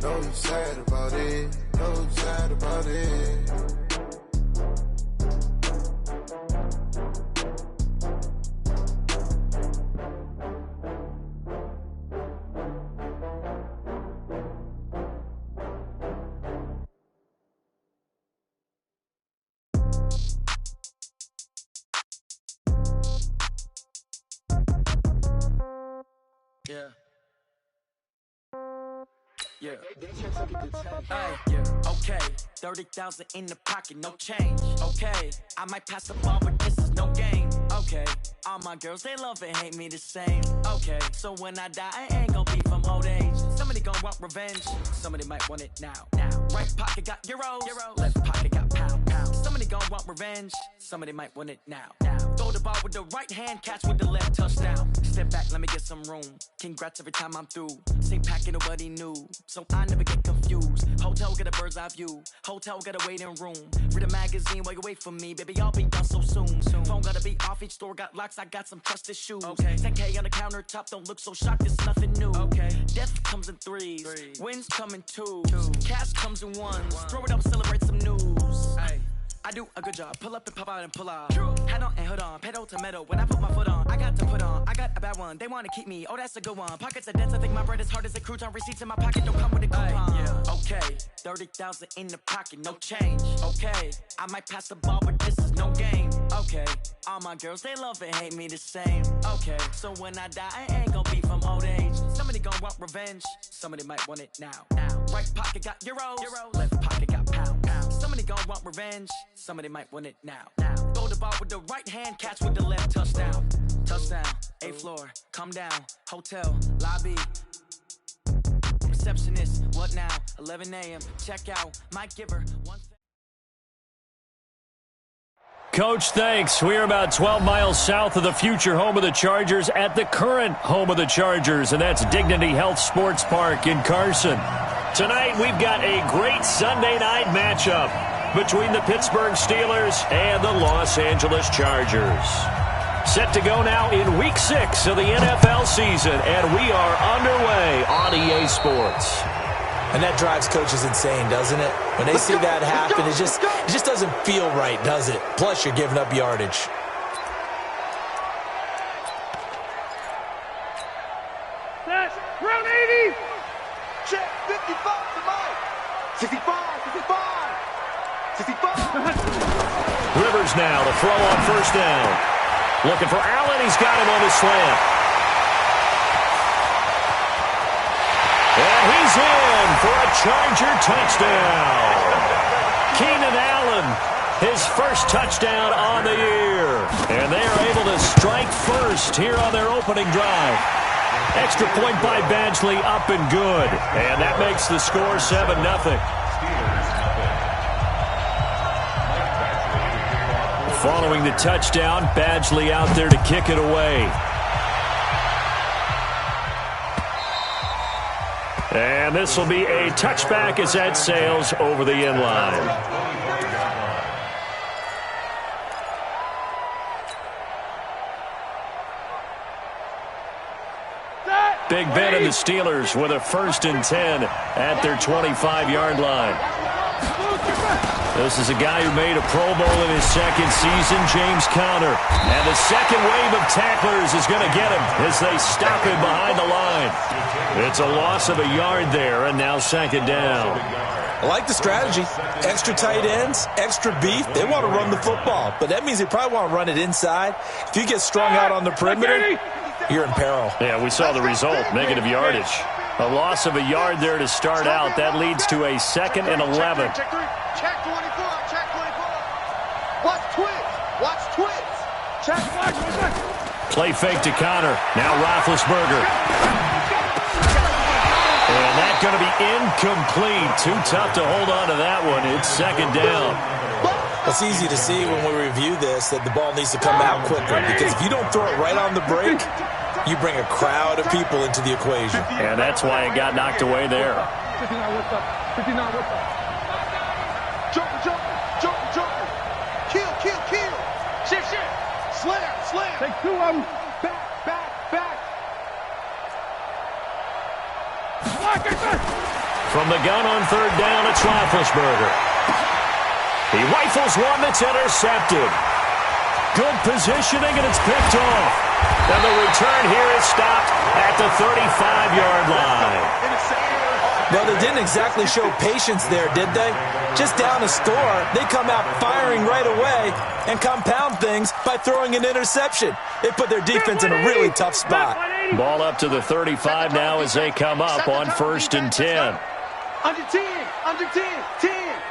know you sad about it, know you sad about it. Yeah. Yeah. Hey, yeah. Okay. 30,000 in the pocket, no change. Okay. I might pass the ball, but this is no game. Okay. All my girls, they love and hate me the same. Okay. So when I die, I ain't gonna be from old age. Somebody gonna want revenge. Somebody might want it now. Right pocket got euros. Left pocket got pound. Somebody gonna want revenge. Somebody might want it now. Throw the ball with the right hand, catch with the left, touchdown. Step back, let me get some room. Congrats every time I'm through. Same packet, nobody knew, so I never get confused. Hotel get a bird's eye view. Hotel got a waiting room. Read a magazine while you wait for me, baby. I'll be done so soon. Phone gotta be off. Each store got locks. I got some trusted shoes. Okay. 10K on the countertop. Don't look so shocked. It's nothing new. Okay. Death comes in threes. Wins come in twos. Cash comes in ones. Throw it up, celebrate some news. Ay. I do a good job. Pull up and pop out and pull off. Hat on and hood on. Pedal to metal. When I put my foot on, I got to put on. I got a bad one. They want to keep me. Oh, that's a good one. Pockets are dense. I think my bread is hard as a crouton. Receipts in my pocket don't come with a coupon. Yeah. Okay. 30,000 in the pocket. No change. Okay. I might pass the ball, but this is no game. Okay. All my girls, they love and hate me the same. Okay. So when I die, I ain't gonna be from old age. Somebody gonna want revenge. Somebody might want it now. Right pocket got euros. Left pocket got pound. Somebody gonna want revenge. Somebody might want it now. Throw the ball with the right hand, catch with the left, touchdown. Touchdown, 8th floor, come down. Hotel, lobby. Receptionist, what now? 11 a.m., check out. Mike Giver, one. Coach, thanks. We are about 12 miles south of the future home of the Chargers at the current home of the Chargers, and that's Dignity Health Sports Park in Carson. Tonight, we've got a great Sunday night matchup between the Pittsburgh Steelers and the Los Angeles Chargers. Set to go now in Week 6 of the NFL season, and we are underway on EA Sports. And that drives coaches insane, doesn't it? When they see that happen, it just doesn't feel right, does it? Plus, you're giving up yardage. That's round 80. Check 55 to Mike. 65, 65. Rivers now to throw on first down. Looking for Allen. He's got him on the slant. And he's in for a Charger touchdown. Keenan Allen, his first touchdown on the year. And they are able to strike first here on their opening drive. Extra point by Badgley, up and good. And that makes the score 7-0. Following the touchdown, Badgley out there to kick it away. And this will be a touchback as that sails over the end line. Big Ben and the Steelers with a 1st and 10 at their 25-yard line. This is a guy who made a Pro Bowl in his second season, James Conner. And the second wave of tacklers is going to get him as they stop him behind the line. It's a loss of a yard there, and now 2nd down. I like the strategy. Extra tight ends, extra beef. They want to run the football, but that means they probably want to run it inside. If you get strung out on the perimeter, you're in peril. Yeah, we saw the result, negative yardage. A loss of a yard there to start out. That leads to a 2nd and 11. Check 24, check 24. Watch twins, watch twins. Check, watch. Play fake to Conner. Now Roethlisberger. And that's going to be incomplete. Too tough to hold on to that one. It's 2nd down. It's easy to see when we review this that the ball needs to come out quicker, because if you don't throw it right on the break, you bring a crowd of people into the equation. And that's why it got knocked away there. 59 what's up? 59 what's up? Jump. Kill. Shit. Slam. Take 2 of them. Back. From the gun on third down, it's Roethlisberger. He rifles one that's intercepted. Good positioning, and it's picked off. And the return here is stopped at the 35-yard line. Well, they didn't exactly show patience there, did they? Just down a score, they come out firing right away and compound things by throwing an interception. They put their defense in a really tough spot. Ball up to the 35 now as they come up on 1st and 10. Under 10, under 10, 10.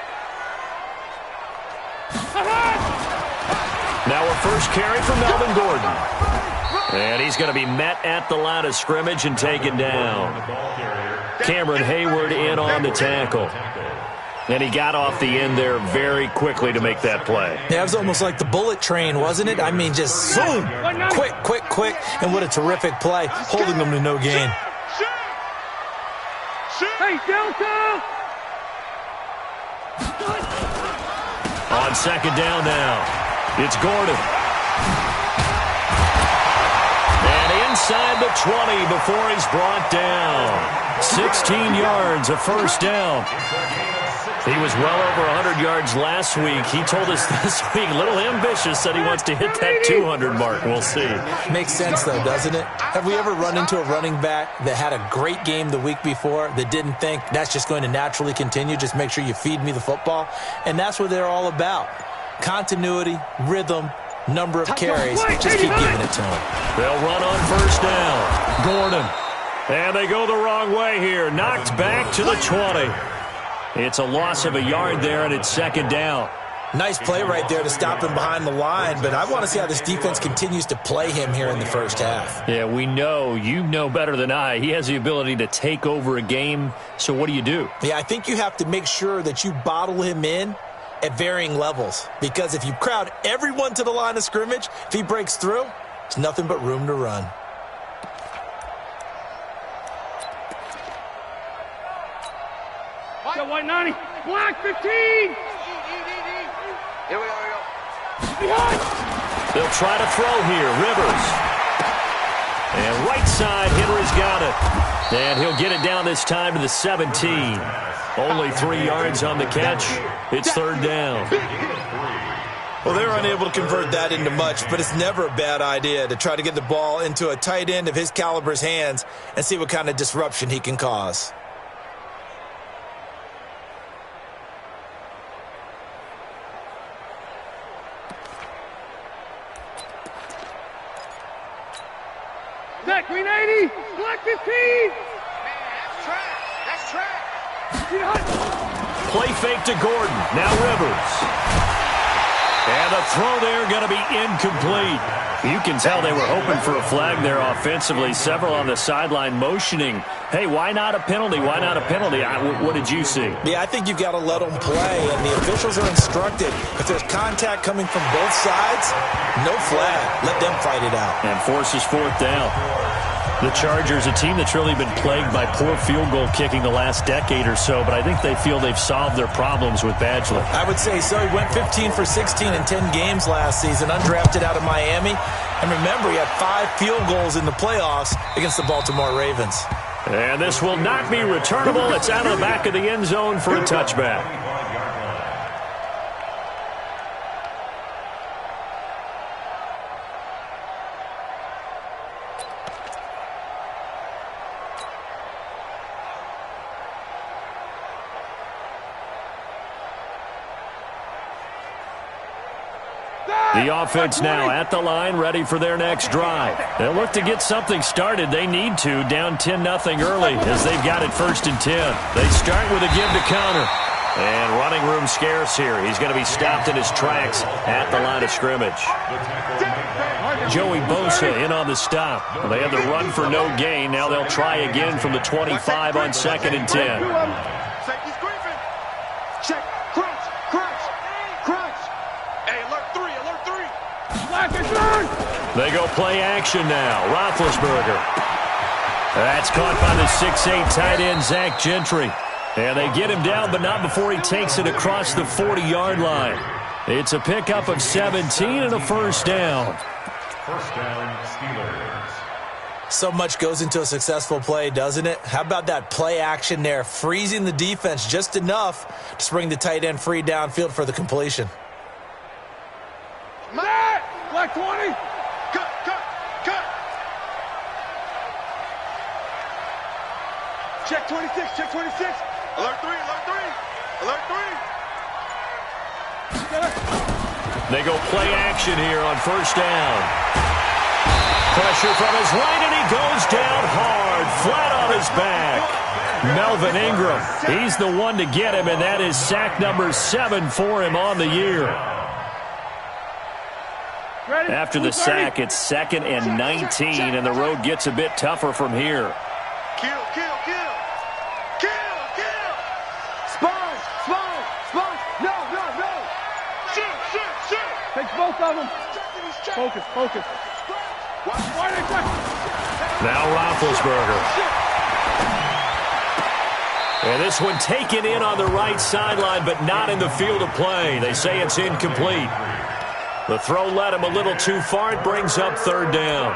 Now a first carry from Melvin Gordon. And he's going to be met at the line of scrimmage and taken down. Cameron Hayward in on the tackle. And he got off the end there very quickly to make that play. Yeah, it was almost like the bullet train, wasn't it? I mean, just zoom. Quick, quick, quick. And what a terrific play, holding them to no gain. Hey, Delta! On 2nd down now, it's Gordon. And inside the 20 before he's brought down. 16 yards, a first down. He was well over 100 yards last week. He told us this week, a little ambitious, said he wants to hit that 200 mark. We'll see. Makes sense, though, doesn't it? Have we ever run into a running back that had a great game the week before that didn't think that's just going to naturally continue? Just make sure you feed me the football. And that's what they're all about. Continuity, rhythm, number of carries. Just keep giving it to them. They'll run on 1st down. Gordon. And they go the wrong way here. Knocked back to the 20. It's a loss of a yard there, and it's 2nd down. Nice play right there to stop him behind the line, but I want to see how this defense continues to play him here in the first half. Yeah, we know. You know better than I. He has the ability to take over a game, so what do you do? Yeah, I think you have to make sure that you bottle him in at varying levels, because if you crowd everyone to the line of scrimmage, if he breaks through, there's nothing but room to run. Got white 90. Black 15. Here we go, They'll try to throw here. Rivers. And right side, Henry's got it. And he'll get it down this time to the 17. Only 3 yards on the catch. It's 3rd down. Well, they're unable to convert that into much, but it's never a bad idea to try to get the ball into a tight end of his caliber's hands and see what kind of disruption he can cause. Zach, green 80. Black 15. That's track. Play fake to Gordon. Now Rivers. And the throw there going to be incomplete. You can tell they were hoping for a flag there offensively. Several on the sideline motioning. Hey, why not a penalty? Why not a penalty? What did you see? Yeah, I think you've got to let them play, and the officials are instructed. If there's contact coming from both sides, no flag. Let them fight it out. And forces 4th down. The Chargers, a team that's really been plagued by poor field goal kicking the last decade or so, but I think they feel they've solved their problems with Badgley. I would say so. He went 15 for 16 in 10 games last season, undrafted out of Miami. And remember, he had 5 field goals in the playoffs against the Baltimore Ravens. And this will not be returnable. It's out of the back of the end zone for a touchback. The offense now at the line, ready for their next drive. They'll look to get something started. They need to, down 10-0 early as they've got it 1st and 10. They start with a give to counter. And running room scarce here. He's going to be stopped in his tracks at the line of scrimmage. Joey Bosa in on the stop. They had the run for no gain. Now they'll try again from the 25 on 2nd and 10. They go play action now. Roethlisberger. That's caught by the 6'8 tight end, Zach Gentry. And they get him down, but not before he takes it across the 40-yard line. It's a pickup of 17 and a first down. First down, Steelers. So much goes into a successful play, doesn't it? How about that play action there, freezing the defense just enough to spring the tight end free downfield for the completion. Matt! Black 20! Cut! Check 26, check 26! Alert 3! They go play action here on first down. Pressure from his right, and he goes down hard, flat on his back. Melvin Ingram, he's the one to get him, and that is sack number 7 for him on the year. After the sack, it's 2nd and 19, and the road gets a bit tougher from here. Kill! Spawn! No! Shoot! Take both of them. Focus. Now Roethlisberger. And this one taken in on the right sideline, but not in the field of play. They say it's incomplete. The throw led him a little too far. It brings up 3rd down.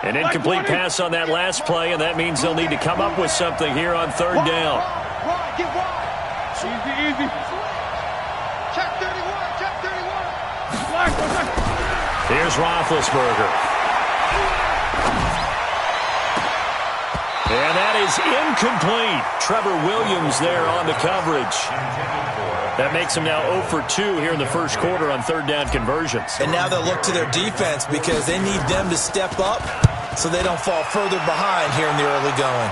An incomplete pass on that last play, and that means they'll need to come up with something here on 3rd down. Easy. Check 31. Here's Roethlisberger. And that is incomplete. Trevor Williams there on the coverage. That makes him now 0 for 2 here in the first quarter on 3rd down conversions. And now they'll look to their defense because they need them to step up so they don't fall further behind here in the early going.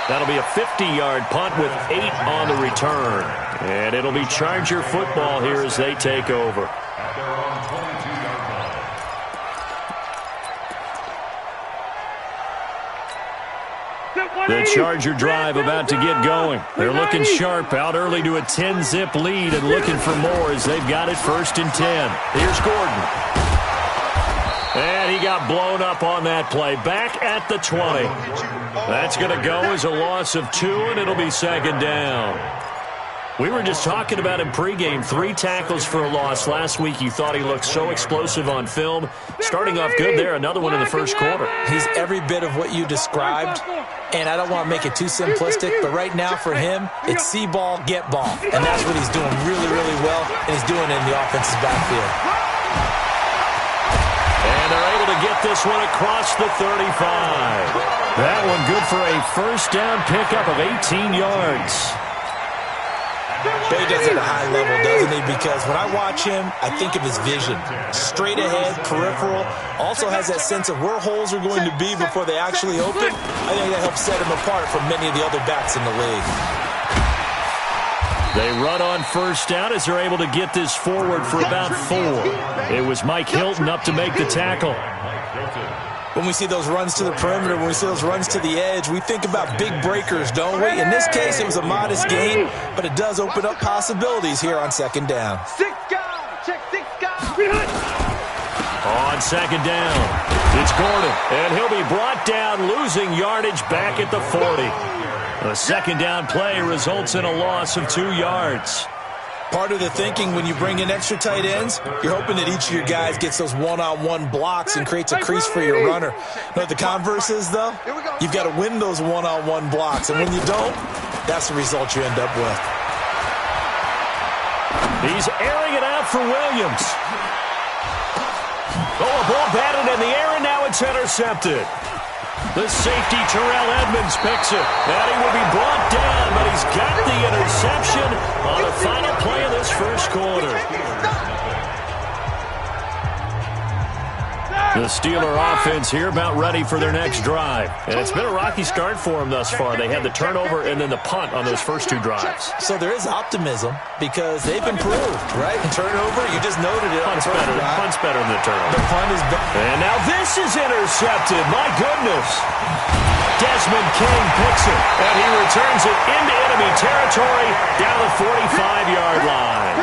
That'll be a 50-yard punt with 8 on the return. And it'll be Charger football here as they take over. The Charger drive about to get going. They're looking sharp, out early to a 10-zip lead and looking for more as they've got it 1st and 10. Here's Gordon. And he got blown up on that play. Back at the 20. That's going to go as a loss of 2, and it'll be 2nd down. We were just talking about him pregame. 3 tackles for a loss. Last week you thought he looked so explosive on film. Starting off good there, another one in the first quarter. He's every bit of what you described, and I don't want to make it too simplistic, but right now for him, it's see ball, get ball. And that's what he's doing really, really well, and he's doing it in the offensive backfield. And they're able to get this one across the 35. That one good for a 1st down pickup of 18 yards. He does it at a high level, doesn't he? Because when I watch him, I think of his vision. Straight ahead, peripheral. Also has that sense of where holes are going to be before they actually open. I think that helps set him apart from many of the other backs in the league. They run on 1st down as they're able to get this forward for about 4. It was Mike Hilton up to make the tackle. When we see those runs to the perimeter, when we see those runs to the edge, we think about big breakers, don't we? In this case, it was a modest gain, but it does open up possibilities here on 2nd down. 6 guys! Check 6 guys! On 2nd down, it's Gordon, and he'll be brought down, losing yardage back at the 40. A 2nd down play results in a loss of 2 yards. Part of the thinking when you bring in extra tight ends, you're hoping that each of your guys gets those one-on-one blocks and creates a crease for your runner. But the converse is, though, you've got to win those one-on-one blocks. And when you don't, that's the result you end up with. He's airing it out for Williams. Oh, a ball batted in the air, and now it's intercepted. The safety, Terrell Edmonds, picks it. And he will be brought down, but he's got the interception on the final play of this first quarter. The Steeler offense here about ready for their next drive. And it's been a rocky start for them thus far. They had the turnover and then the punt on those first 2 drives. So there is optimism because they've improved, right? And turnover, you just noted it. Punt's better than the turnover. The punt is better. And now this is intercepted. My goodness. Desmond King picks it, and he returns it into enemy territory down the 45-yard line.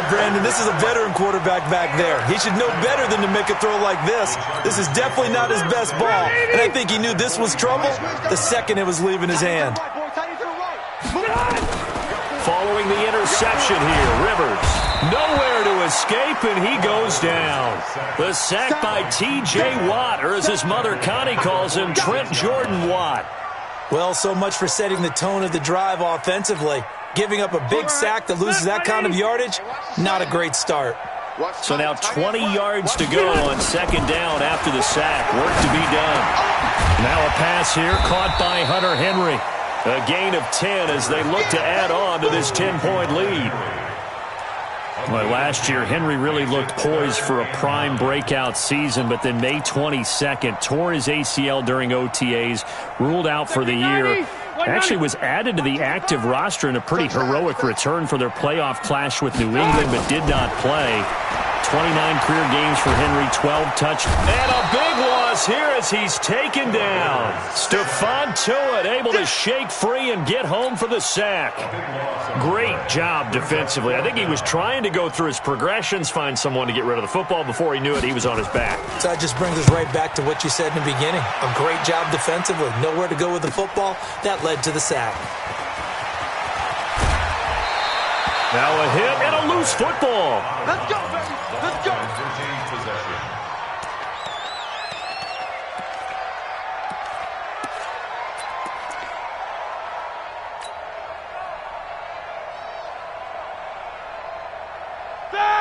Brandon, this is a veteran quarterback back there. He should know better than to make a throw like this. This is definitely not his best ball, and I think he knew this was trouble the second it was leaving his hand. Following the interception here, Rivers nowhere to escape, and he goes down. The sack by T.J. Watt, or as his mother Connie calls him, Trent Jordan Watt. Well, so much for setting the tone of the drive offensively. Giving up a big sack that loses that kind of yardage, not a great start. So now 20 yards to go on second down after the sack. Work to be done. Now a pass here caught by Hunter Henry. A gain of 10 as they look to add on to this 10-point lead. Well, last year, Henry really looked poised for a prime breakout season, but then May 22nd, tore his ACL during OTAs, ruled out for the year. Actually was added to the active roster in a pretty heroic return for their playoff clash with New England, but did not play. 29 career games for Henry, 12 touchdowns. And a big loss here as he's taken down. Stephon Tuitt able to shake free and get home for the sack. Great job defensively. I think he was trying to go through his progressions, find someone to get rid of the football. Before he knew it, he was on his back. So that just brings us right back to what you said in the beginning. A great job defensively. Nowhere to go with the football. That led to the sack. Now a hit and a loose football. Let's go, baby. Let's go.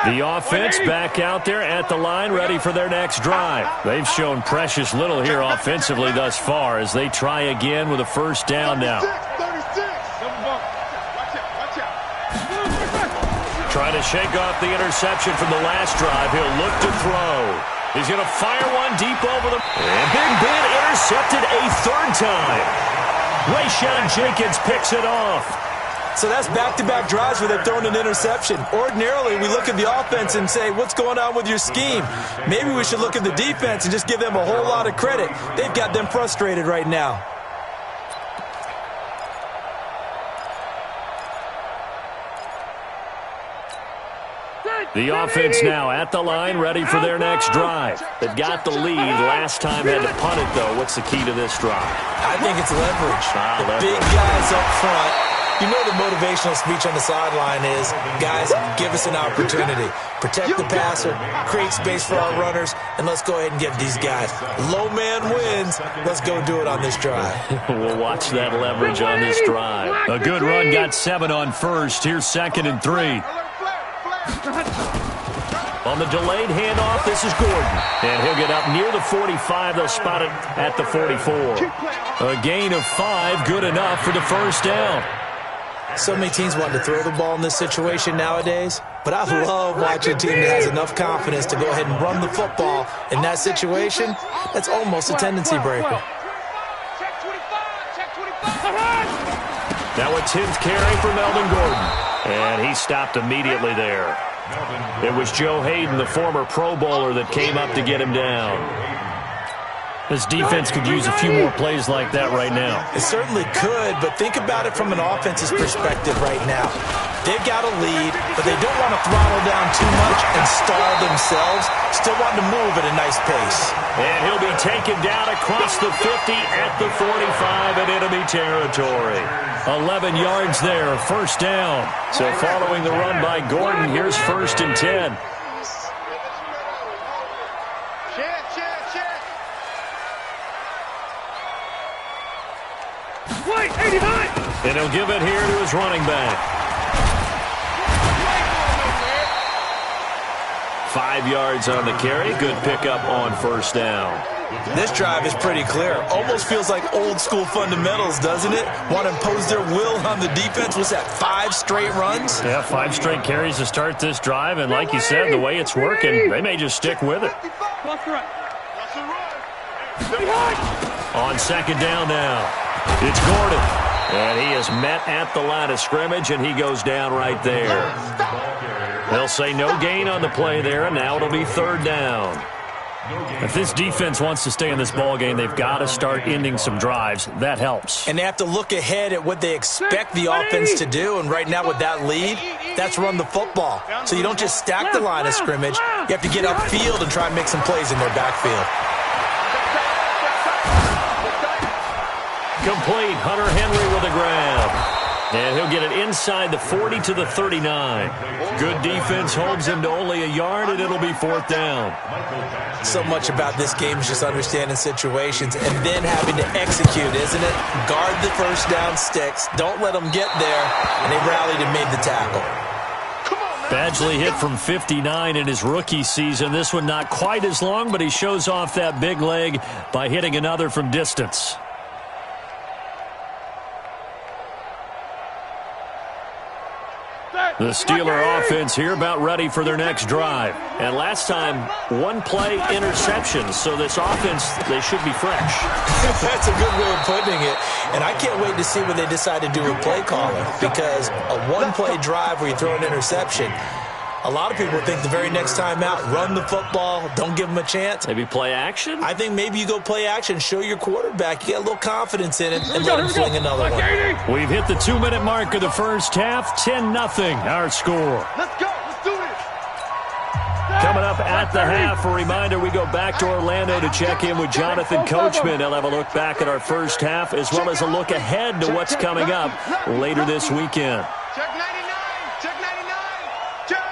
The offense back out there at the line, ready for their next drive. They've shown precious little here offensively thus far as they try again with a first down now. Trying to shake off the interception from the last drive. He'll look to throw. He's going to fire one deep over the... And Big Ben intercepted a third time. Rayshawn Jenkins picks it off. So that's back-to-back drives where they've thrown an interception. Ordinarily, we look at the offense and say, what's going on with your scheme? Maybe we should look at the defense and just give them a whole lot of credit. They've got them frustrated right now. The offense now at the line, ready for their next drive. They've got the lead. Last time had to punt it, though. What's the key to this drive? I think it's leverage. The big guys up front. You know the motivational speech on the sideline is, guys, give us an opportunity. Protect the passer, create space for our runners, and let's go ahead and get these guys. Low man wins. Let's go do it on this drive. We'll watch that leverage on this drive. A good run, got 7 on first. Here's 2nd and 3. On the delayed handoff, this is Gordon. And he'll get up near the 45. They'll spot it at the 44. A gain of 5, good enough for the first down. So many teams want to throw the ball in this situation nowadays, but I love watching a team that has enough confidence to go ahead and run the football in that situation. That's almost a tendency breaker. Now a 10th carry for Melvin Gordon. And he stopped immediately there. It was Joe Hayden, the former Pro Bowler, that came up to get him down. This defense could use a few more plays like that right now. It certainly could, but think about it from an offense's perspective right now. They've got a lead, but they don't want to throttle down too much and stall themselves. Still want to move at a nice pace. And he'll be taken down across the 50 at the 45 in enemy territory. 11 yards there, first down. So following the run by Gordon, here's 1st and 10. And he'll give it here to his running back. 5 yards on the carry. Good pickup on first down. This drive is pretty clear. Almost feels like old school fundamentals, doesn't it? Want to impose their will on the defense. Was that 5 straight runs? Yeah, 5 straight carries to start this drive. And like you said, the way it's working, they may just stick with it. On second down now. It's Gordon. And he is met at the line of scrimmage, and he goes down right there. They'll say no gain on the play there, and now it'll be 3rd down. If this defense wants to stay in this ballgame, they've got to start ending some drives. That helps. And they have to look ahead at what they expect the offense to do. And right now with that lead, That's run the football. So you don't just stack the line of scrimmage. You have to get upfield and try and make some plays in their backfield. Complete. Hunter Henry with a grab. And he'll get it inside the 40 to the 39. Good defense holds him to only a yard, and it'll be 4th down. So much about this game is just understanding situations and then having to execute, isn't it? Guard the first down sticks. Don't let them get there. And they rallied and made the tackle. Badgley hit from 59 in his rookie season. This one not quite as long, but he shows off that big leg by hitting another from distance. The Steeler offense here about ready for their next drive. And last time, one play interception. So this offense, they should be fresh. That's a good way of putting it. And I can't wait to see what they decide to do with play calling. Because a one-play drive where you throw an interception, a lot of people think the very next time out, run the football, don't give them a chance. Maybe play action? I think maybe you go play action, show your quarterback, you get a little confidence in it, and let him fling another one. We've hit the 2-minute mark of the first half, 10-0, our score. Let's go. Let's do this. Coming up at the half, a reminder, we go back to Orlando to check in with Jonathan Coachman. He'll have a look back at our first half, as well as a look ahead to what's coming up later this weekend. Check 99. Check 99. Check.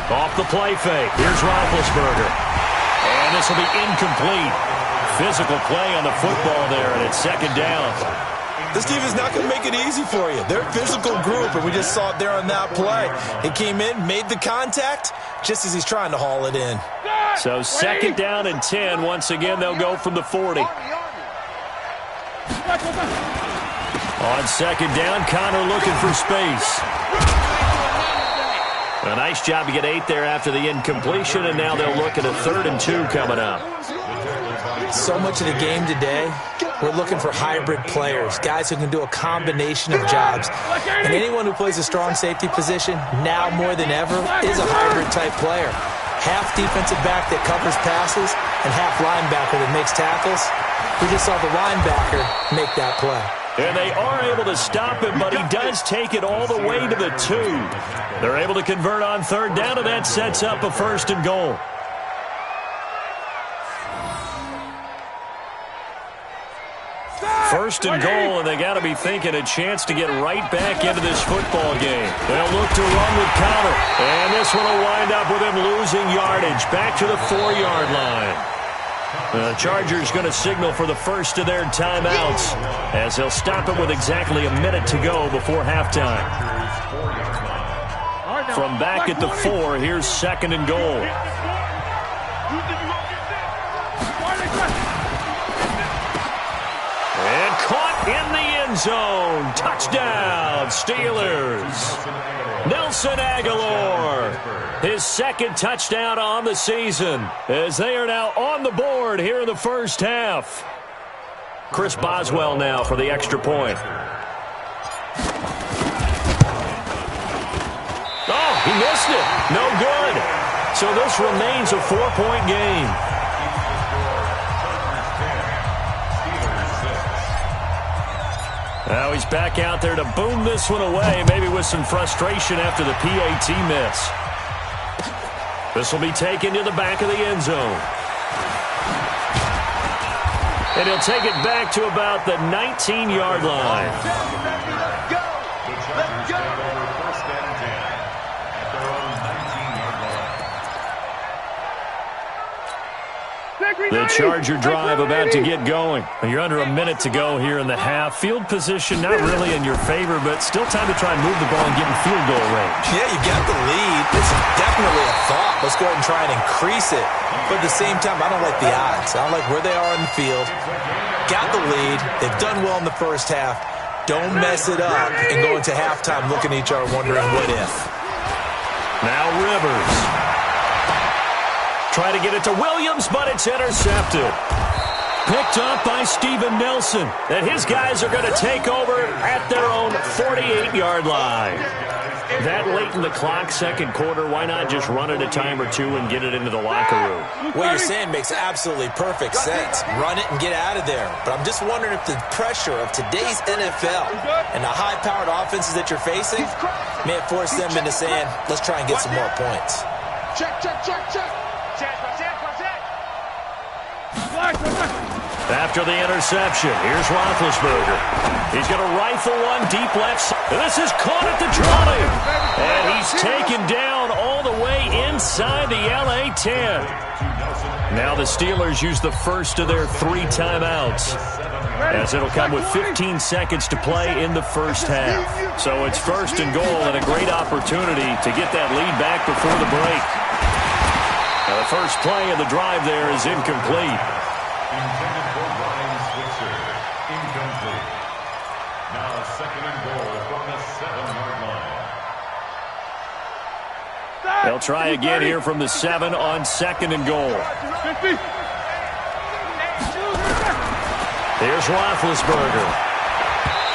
Off the play fake. Here's Roethlisberger. And this will be incomplete. Physical play on the football there, and it's 2nd down. This team is not going to make it easy for you. They're a physical group, and we just saw it there on that play. He came in, made the contact, just as he's trying to haul it in. So 2nd down and 10. Once again, they'll go from the 40. On 2nd down, Connor looking for space. A nice job to get 8 there after the incompletion, and now they'll look at a 3rd and 2 coming up. So much of the game today, we're looking for hybrid players, guys who can do a combination of jobs. And anyone who plays a strong safety position, now more than ever, is a hybrid-type player. Half defensive back that covers passes and half linebacker that makes tackles. We just saw the linebacker make that play. And they are able to stop him, but he does take it all the way to the 2. They're able to convert on 3rd down, and that sets up a 1st and goal. First and goal, and they got to be thinking a chance to get right back into this football game. They'll look to run with Connor, and this one will wind up with him losing yardage back to the 4-yard line. The Chargers going to signal for the first of their timeouts as they'll stop it with exactly a minute to go before halftime. From back at the 4, here's 2nd and goal. And caught in the end zone. Touchdown, Steelers. Nelson Aguilar, his 2nd touchdown on the season, as they are now on the board here in the first half. Chris Boswell now for the extra point. Oh, he missed it. No good. So this remains a 4-point game. Now he's back out there to boom this one away, maybe with some frustration after the PAT miss. This will be taken to the back of the end zone. And he'll take it back to about the 19-yard line. Let's go. Let's go. The Charger drive about to get going. You're under a minute to go here in the half. Field position not really in your favor, but still time to try and move the ball and get in field goal range. Yeah, you got the lead. It's definitely a thought. Let's go ahead and try and increase it. But at the same time, I don't like the odds. I don't like where they are on the field. Got the lead. They've done well in the first half. Don't mess it up and go into halftime looking at each other wondering what if. Now Rivers. Try to get it to Williams, but it's intercepted. Picked up by Steven Nelson. And his guys are going to take over at their own 48-yard line. That late in the clock, second quarter, why not just run it a time or two and get it into the locker room? What you're saying makes absolutely perfect sense. Run it and get out of there. But I'm just wondering if the pressure of today's NFL and the high-powered offenses that you're facing may have forced them into saying, let's try and get some more points. Check. After the interception, here's Roethlisberger. He's going to rifle one deep left side. This is caught at the 20. And he's taken down all the way inside the LA 10. Now the Steelers use the first of their 3 timeouts, as it'll come with 15 seconds to play in the first half. So it's first and goal and a great opportunity to get that lead back before the break. Now the first play of the drive there is incomplete. Intended for Ryan Switzer. Incomplete. Now second and goal from the 7-yard line. They'll try again here from the 7 on second and goal. Here's Roethlisberger.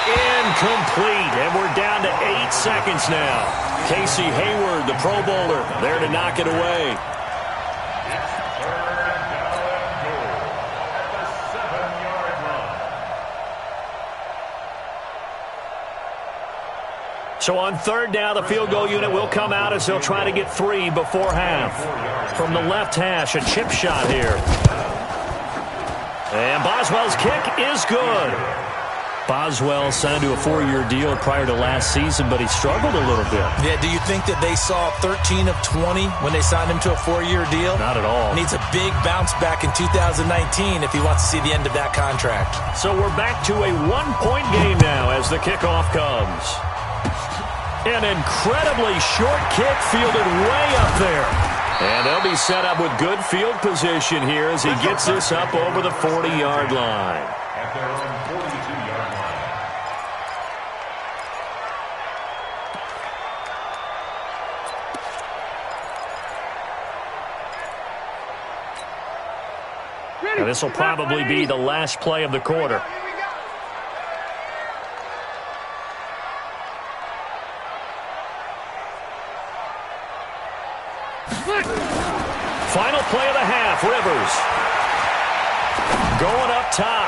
Incomplete, and we're down to 8 seconds now. Casey Hayward, the Pro Bowler, there to knock it away. So on third down, the field goal unit will come out as they'll try to get 3 before half. From the left hash, a chip shot here. And Boswell's kick is good. Boswell signed to a 4-year deal prior to last season, but he struggled a little bit. Yeah, do you think that they saw 13 of 20 when they signed him to a 4-year deal? Not at all. Needs a big bounce back in 2019 if he wants to see the end of that contract. So we're back to a 1-point game now as the kickoff comes. An incredibly short kick fielded way up there. And they'll be set up with good field position here as he gets this up over the 40-yard line. At their own 42-yard line. Now this will probably be the last play of the quarter. Final play of the half, Rivers. Going up top.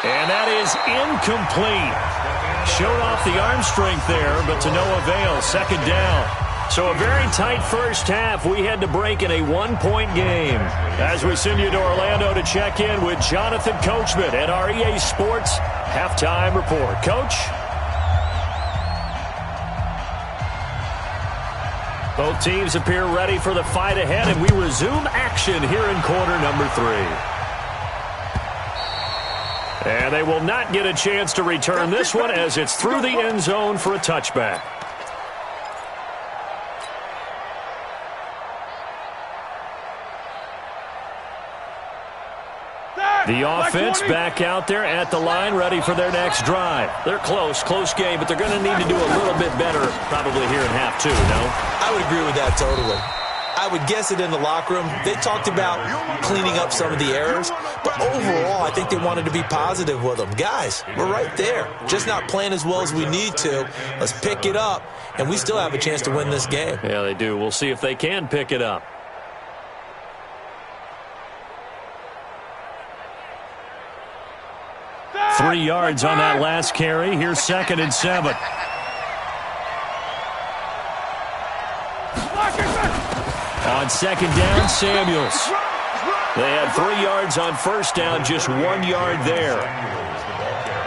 And that is incomplete. Showed off the arm strength there, but to no avail. Second down. So a very tight first half. We had to break in a 1-point game. As we send you to Orlando to check in with Jonathan Coachman at our EA Sports Halftime Report. Coach? Both teams appear ready for the fight ahead, and we resume action here in quarter number 3. And they will not get a chance to return this one as it's through the end zone for a touchback. The offense back out there at the line, ready for their next drive. They're close game, but they're going to need to do a little bit better probably here in half 2, no? I would agree with that totally. I would guess it in the locker room. They talked about cleaning up some of the errors, but overall, I think they wanted to be positive with them. Guys, we're right there. Just not playing as well as we need to. Let's pick it up, and we still have a chance to win this game. Yeah, they do. We'll see if they can pick it up. Three yards on that last carry. Here's second and 7. On second down, Samuels. They had 3 yards on first down, just 1 yard there.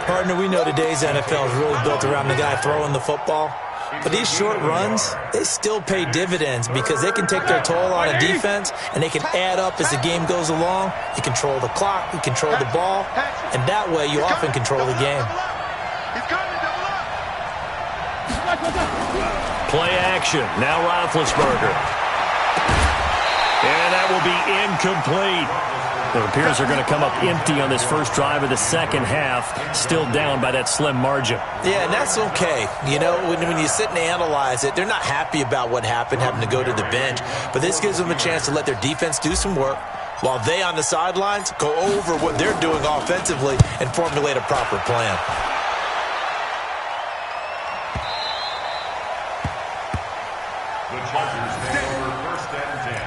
Partner, we know today's NFL is really built around the guy throwing the football. But these short runs, they still pay dividends because they can take their toll on a defense and they can add up as the game goes along. You control the clock, you control the ball, and that way you often control the game. Play action. Now Roethlisberger. And that will be incomplete. It appears they're going to come up empty on this first drive of the second half, still down by that slim margin. Yeah, and that's okay. You know, when you sit and analyze it, they're not happy about what happened, having to go to the bench. But this gives them a chance to let their defense do some work while they on the sidelines go over what they're doing offensively and formulate a proper plan. The Chargers take over 1st and 10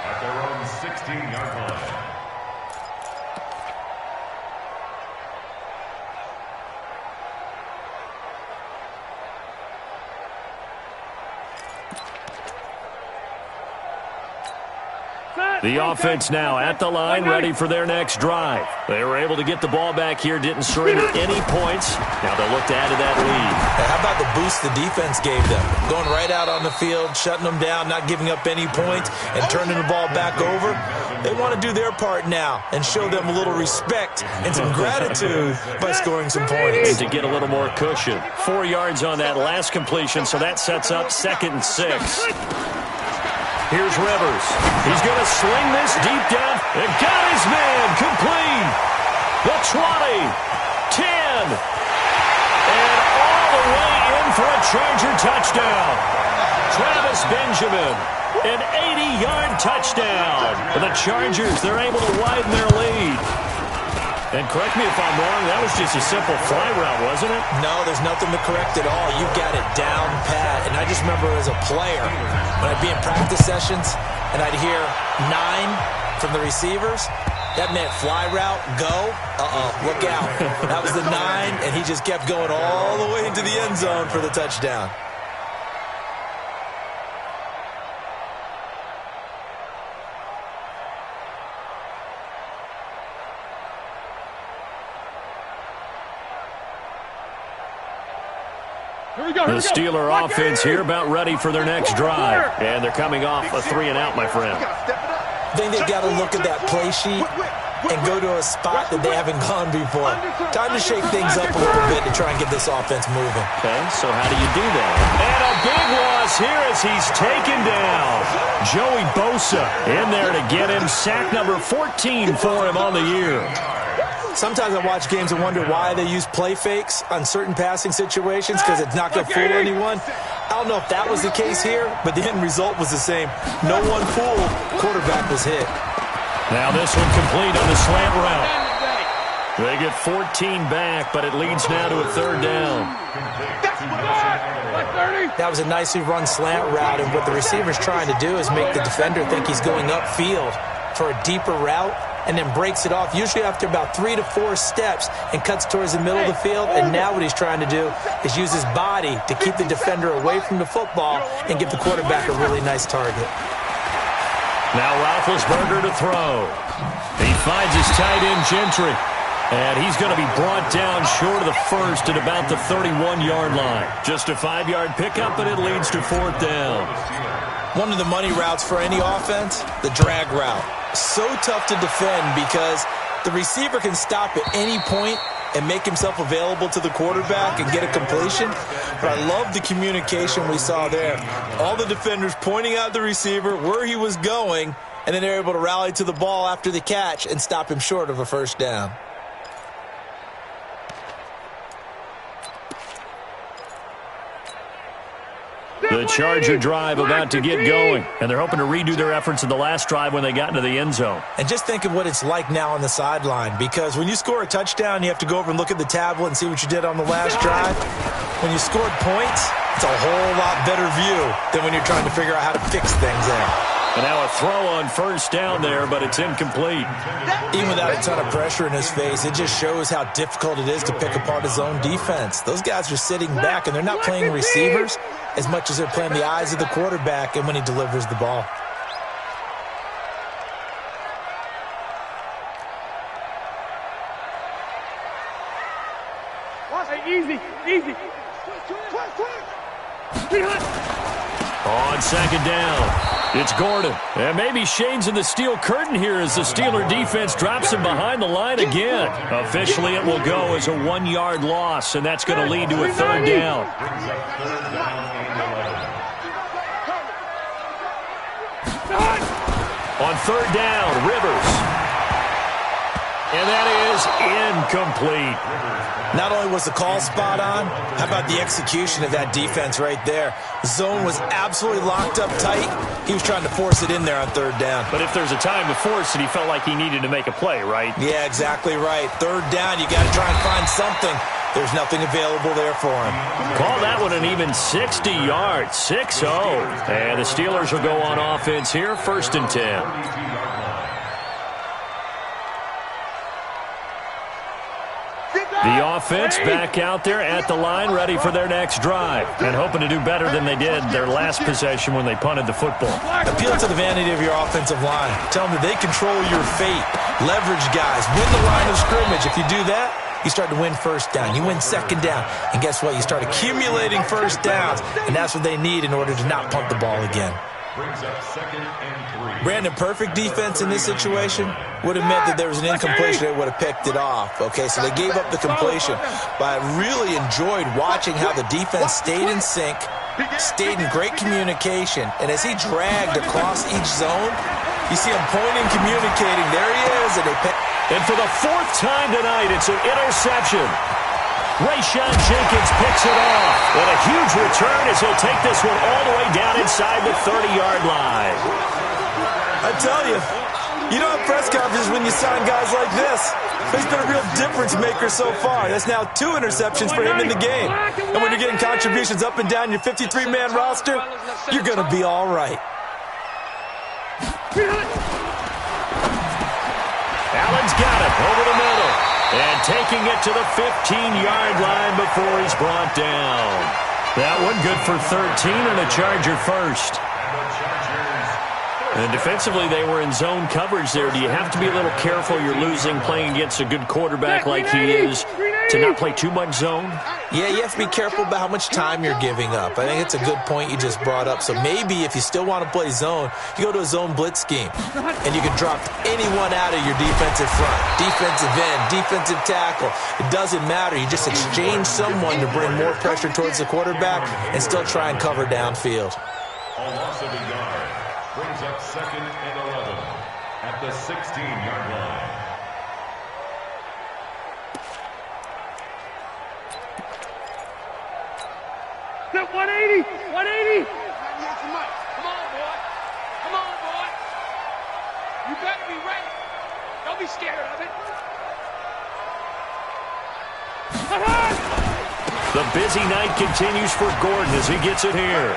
at their own 16-yard line. The offense now at the line, ready for their next drive. They were able to get the ball back here, didn't surrender any points. Now they'll look to add to that lead. Hey, how about the boost the defense gave them? Going right out on the field, shutting them down, not giving up any points, and turning the ball back over. They want to do their part now and show them a little respect and some gratitude by scoring some points. And to get a little more cushion. 4 yards on that last completion, so that sets up 2nd and 6. Here's Rivers. He's going to sling this deep down and got his man complete. The 20, 10, and all the way in for a Charger touchdown. Travis Benjamin, an 80-yard touchdown. For the Chargers, they're able to widen their lead. And correct me if I'm wrong, that was just a simple fly route, wasn't it? No, there's nothing to correct at all. You've got it down pat. And I just remember as a player, when I'd be in practice sessions and I'd hear 9 from the receivers, that meant fly route, go, look out. That was the 9, and he just kept going all the way into the end zone for the touchdown. The Steeler offense here about ready for their next drive. And they're coming off a 3-and-out, my friend. I think they've got to look at that play sheet and go to a spot that they haven't gone before. Time to shake things up a little bit to try and get this offense moving. Okay, so how do you do that? And a big loss here as he's taken down. Joey Bosa in there to get him. Sack number 14 for him on the year. Sometimes I watch games and wonder why they use play fakes on certain passing situations because it's not going to fool anyone. I don't know if that was the case here, but the end result was the same. No one fooled. Quarterback was hit. Now this one complete on the slant route. They get 14 back, but it leads now to a 3rd down. That was a nicely run slant route, and what the receiver's trying to do is make the defender think he's going upfield for a deeper route, and then breaks it off, usually after about 3 to 4 steps, and cuts towards the middle of the field. And now what he's trying to do is use his body to keep the defender away from the football and give the quarterback a really nice target. Now Roethlisberger to throw. He finds his tight end, Gentry. And he's going to be brought down short of the first at about the 31-yard line. Just a 5-yard pickup, and it leads to 4th down. One of the money routes for any offense, the drag route. So tough to defend because the receiver can stop at any point and make himself available to the quarterback and get a completion. But I love the communication we saw there. All the defenders pointing out the receiver where he was going, and then they're able to rally to the ball after the catch and stop him short of a 1st down. The Charger drive about to get going, and they're hoping to redo their efforts in the last drive when they got into the end zone. And just think of what it's like now on the sideline, because when you score a touchdown, you have to go over and look at the tablet and see what you did on the last drive. When you scored points, it's a whole lot better view than when you're trying to figure out how to fix things there. And now a throw on 1st down there, but it's incomplete. Even without a ton of pressure in his face, it just shows how difficult it is to pick apart his own defense. Those guys are sitting back, and they're not playing receivers as much as they're playing the eyes of the quarterback and when he delivers the ball. Easy. On 2nd down, it's Gordon. And maybe Shane's in the steel curtain here as the Steeler defense drops him behind the line again. Officially, it will go as a 1-yard loss, and that's going to lead to a 3rd down. On 3rd down, Rivers. And that is incomplete. Not only was the call spot on, how about the execution of that defense right there? The zone was absolutely locked up tight. He was trying to force it in there on 3rd down. But if there's a time to force it, he felt like he needed to make a play, right? Yeah, exactly right. 3rd down, you got to try and find something. There's nothing available there for him. Call that one an even 60 yards, 6-0. And the Steelers will go on offense here, 1st and 10. The offense back out there at the line, ready for their next drive, and hoping to do better than they did their last possession when they punted the football. Appeal to the vanity of your offensive line. Tell them that they control your fate. Leverage guys. Win the line of scrimmage. If you do that, you start to win first down. You win second down. And guess what? You start accumulating first downs, and that's what they need in order to not punt the ball again. Brings up 2nd and 3. Brandon, perfect defense in this situation would have meant that there was an incompletion that would have picked it off. Okay, so they gave up the completion. But I really enjoyed watching how the defense stayed in sync, stayed in great communication, and as he dragged across each zone, you see him pointing, communicating. There he is. And for the 4th time tonight, it's an interception. Rayshawn Jenkins picks it off. And a huge return as he'll take this one all the way down inside the 30-yard line. I tell you, you don't have press conferences when you sign guys like this. He's been a real difference maker so far. That's now 2 interceptions for him in the game. And when you're getting contributions up and down your 53-man roster, you're going to be all right. Allen's got it over the middle. And taking it to the 15-yard line before he's brought down. That one good for 13 and a Charger first. And defensively, they were in zone coverage there. Do you have to be a little careful? You're losing playing against a good quarterback like he is to not play too much zone? Yeah, you have to be careful about how much time you're giving up. I think it's a good point you just brought up. So maybe if you still want to play zone, you go to a zone blitz scheme. And you can drop anyone out of your defensive front. Defensive end, defensive tackle. It doesn't matter. You just exchange someone to bring more pressure towards the quarterback and still try and cover downfield. A loss of a yard. Brings up 2nd and 11 at the 16-yard line. Get 180! 180! Come on, boy. Come on, boy. You better be ready. Don't be scared of it. The busy night continues for Gordon as he gets it here.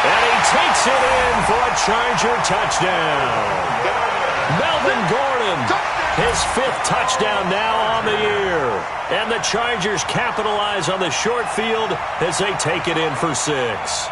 And he takes it in for a Charger touchdown. Melvin Gordon, his 5th touchdown now on the year. And the Chargers capitalize on the short field as they take it in for 6.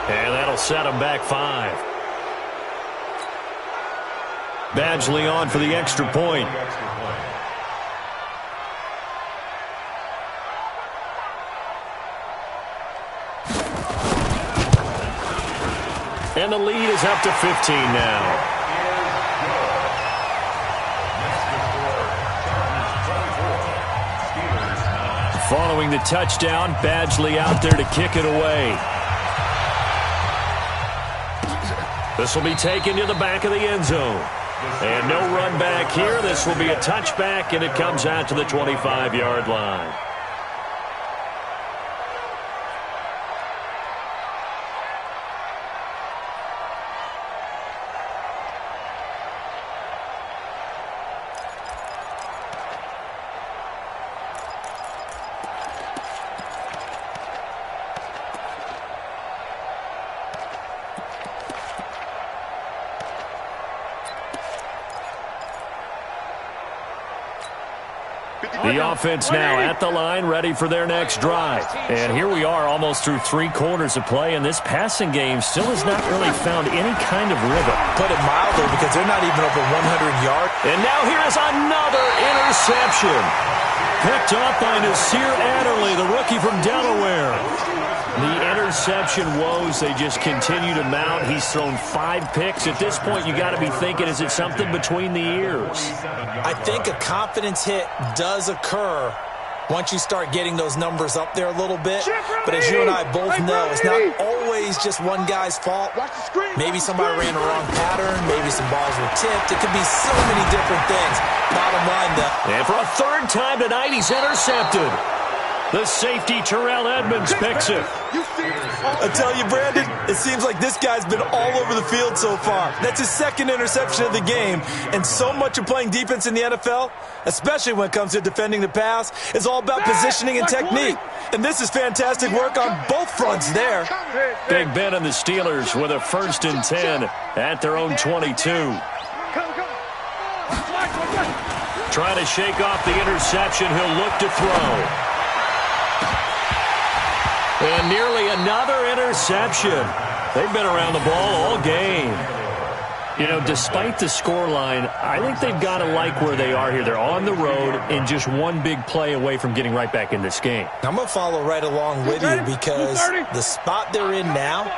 And that'll set them back 5. Badgley on for the extra point. And the lead is up to 15 now. Following the touchdown, Badgley out there to kick it away. This will be taken to the back of the end zone. And no run back here. This will be a touchback, and it comes out to the 25-yard line. The offense now at the line, ready for their next drive. And here we are almost through 3 quarters of play, and this passing game still has not really found any kind of rhythm. Put it mildly, because they're not even over 100 yards. And now here is another interception. Picked up by Nasir Adderley, the rookie from Delaware. The interception interception woes, they just continue to mount. He's thrown 5 picks. At this point, you got to be thinking, is it something between the ears? I think a confidence hit does occur once you start getting those numbers up there a little bit. But as you and I both know, it's not always just one guy's fault. Maybe somebody ran the wrong pattern. Maybe some balls were tipped. It could be so many different things. Bottom line, though. And for a 3rd time tonight, he's intercepted. The safety, Terrell Edmonds, picks it. I tell you, Brandon, it seems like this guy's been all over the field so far. That's his 2nd interception of the game. And so much of playing defense in the NFL, especially when it comes to defending the pass, is all about positioning and technique. And this is fantastic work on both fronts there. Big Ben and the Steelers with a 1st and 10 at their own 22. Trying to shake off the interception. He'll look to throw. And nearly another interception. They've been around the ball all game. You know, despite the scoreline, I think they've got to like where they are here. They're on the road and just one big play away from getting right back in this game. I'm going to follow right along with you because the spot they're in now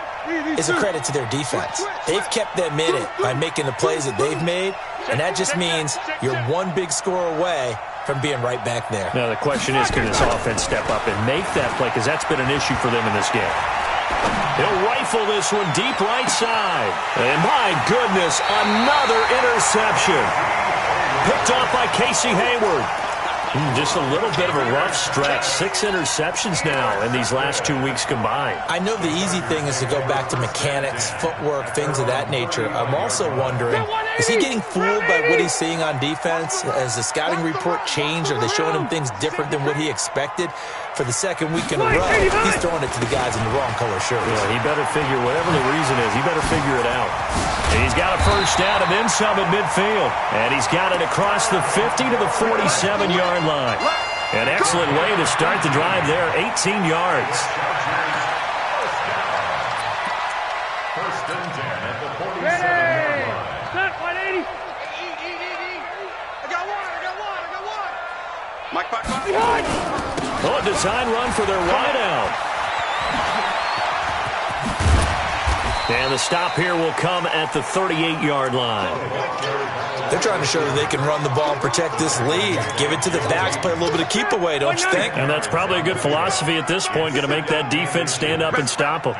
is a credit to their defense. They've kept them in it by making the plays that they've made, and that just means you're one big score away from being right back there. Now, the question is, can this offense step up and make that play? Because that's been an issue for them in this game. He'll rifle this one deep right side. And my goodness, another interception. Picked off by Casey Hayward. Just a little bit of a rough stretch. 6 interceptions now in these last 2 weeks combined. I know the easy thing is to go back to mechanics, footwork, things of that nature. I'm also wondering, is he getting fooled by what he's seeing on defense? Has the scouting report changed? Are they showing him things different than what he expected? For the 2nd week in a row, he's throwing it to the guys in the wrong color shirts. Yeah, he better figure, whatever the reason is, he better figure it out. And he's got a 1st down and then some at midfield. And he's got it across the 50 to the 47-yard line. An excellent way to start the drive there, 18 yards. 1st and 10 at the 47-yard line. Set 180. I got one. Mike. Behind. Oh, a design run for their wideout. And the stop here will come at the 38-yard line. They're trying to show that they can run the ball and protect this lead. Give it to the backs, play a little bit of keep away, don't you think? And that's probably a good philosophy at this point, going to make that defense stand up and stop them.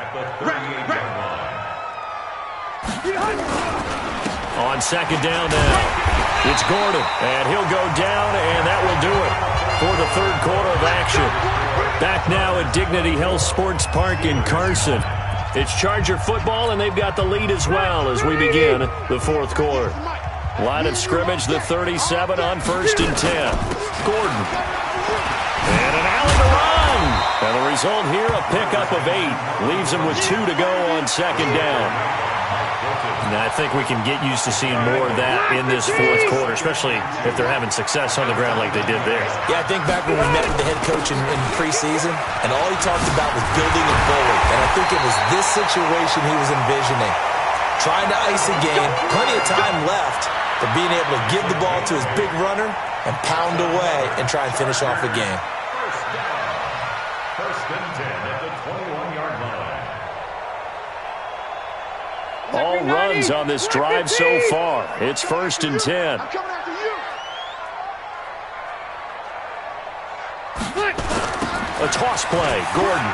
On 2nd down now, it's Gordon, and he'll go down, and that will do it for the 3rd quarter of action. Back now at Dignity Health Sports Park in Carson. It's Charger football, and they've got the lead as well as we begin the 4th quarter. Line of scrimmage, the 37 on 1st and 10. Gordon. And an alley to run. And the result here, a pickup of 8. Leaves him with 2 to go on 2nd down. And I think we can get used to seeing more of that in this 4th quarter, especially if they're having success on the ground like they did there. Yeah, I think back when we met with the head coach in preseason, and all he talked about was building a bully. And I think it was this situation he was envisioning. Trying to ice a game, plenty of time left, but being able to give the ball to his big runner and pound away and try and finish off the game. 1st and 10 at the 21-yard line. All runs on this drive so far. It's 1st and 10. A toss play. Gordon.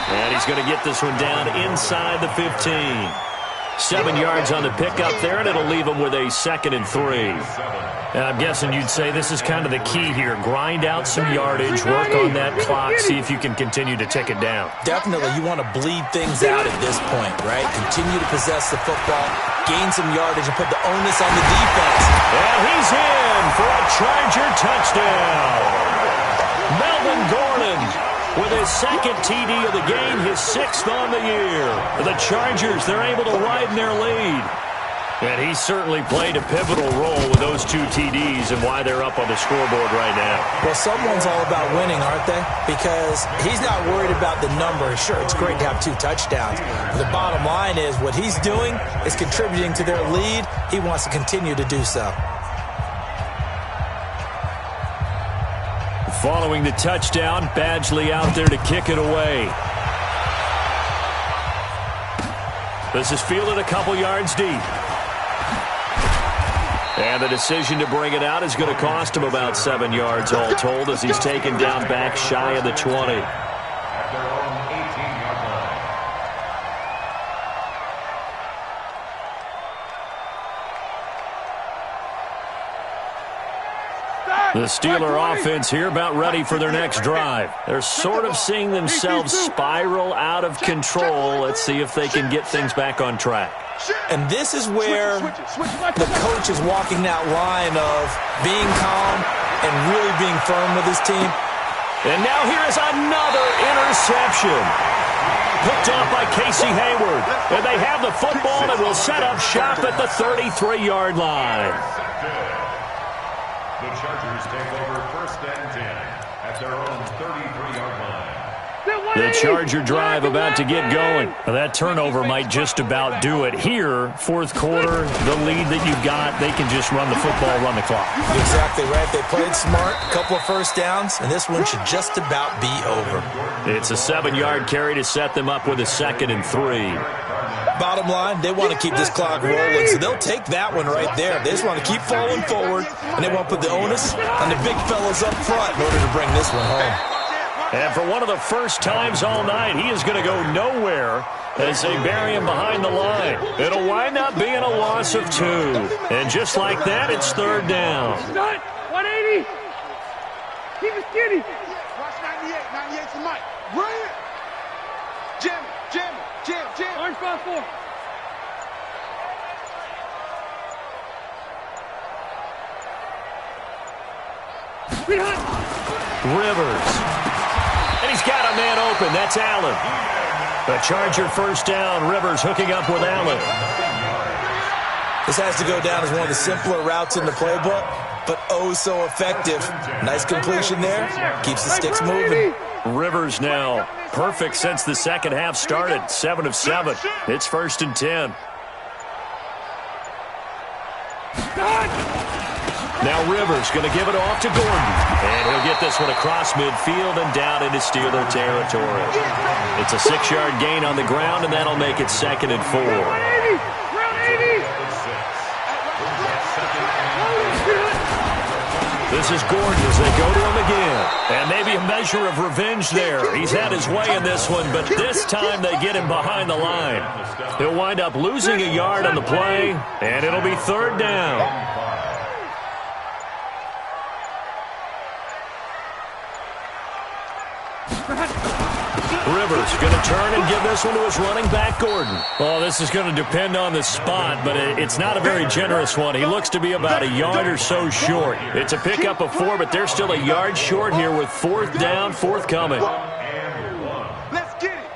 And he's going to get this one down inside the 15. 7 yards on the pickup there, and it'll leave him with a 2nd and 3. And I'm guessing you'd say this is kind of the key here. Grind out some yardage, work on that clock, see if you can continue to tick it down. Definitely, you want to bleed things out at this point, right? Continue to possess the football, gain some yardage, and put the onus on the defense. And he's in for a Charger touchdown. Melvin Gordon with his 2nd TD of the game, his 6th on the year. The Chargers, they're able to widen their lead. And he certainly played a pivotal role with those 2 TDs and why they're up on the scoreboard right now. Well, someone's all about winning, aren't they? Because he's not worried about the number. Sure, it's great to have 2 touchdowns. But the bottom line is what he's doing is contributing to their lead. He wants to continue to do so. Following the touchdown, Badgley out there to kick it away. This is fielded a couple yards deep. And the decision to bring it out is going to cost him about 7 yards all told as he's taken down back shy of the 20. At their own 18-yard line. The Steeler offense here about ready for their next drive. They're sort of seeing themselves spiral out of control. Let's see if they can get things back on track. And this is where the coach is walking that line of being calm and really being firm with his team. And now here is another interception. Picked off by Casey Hayward. And they have the football and will set up shop at the 33-yard line. The Chargers take over 1st and 10 at their own 33-yard line. The Charger drive about to get going. That turnover might just about do it. Here, fourth quarter, the lead that you've got, they can just run the football, run the clock. Exactly right. They played smart, a couple of first downs, and this one should just about be over. It's a 7-yard carry to set them up with a 2nd and 3. Bottom line, they want to keep this clock rolling, so they'll take that one right there. They just want to keep falling forward, and they want to put the onus on the big fellas up front in order to bring this one home. And for one of the first times all night, he is going to go nowhere as they bury him behind the line. It'll wind up being a loss of 2. And just like that, it's 3rd down. 180. Keep it skinny. Watch 98. 98's the mic. Bring it. Jam. Orange 5-4. Rivers. And he's got a man open. That's Allen. The Charger first down. Rivers hooking up with Allen. This has to go down as one of the simpler routes in the playbook, but oh so effective. Nice completion there. Keeps the sticks moving. Rivers now perfect since the second half started. 7 of 7. It's 1st and 10. Now Rivers going to give it off to Gordon. And he'll get this one across midfield and down into Steeler territory. It's a 6-yard gain on the ground, and that'll make it 2nd and 4. This is Gordon as they go to him again. And maybe a measure of revenge there. He's had his way in this one, but this time they get him behind the line. He'll wind up losing a yard on the play, and it'll be 3rd down. Rivers going to turn and give this one to his running back, Gordon. Well, this is going to depend on the spot, but it's not a very generous one. He looks to be about a yard or so short. It's a pickup of 4, but they're still a yard short here with 4th down, forthcoming. Let's get it.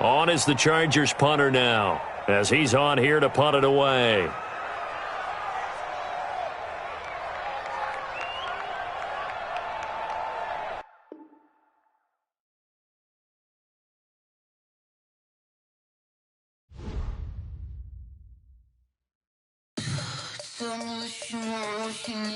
On is the Chargers punter now, as he's on here to punt it away. Tell me what you want, what you need.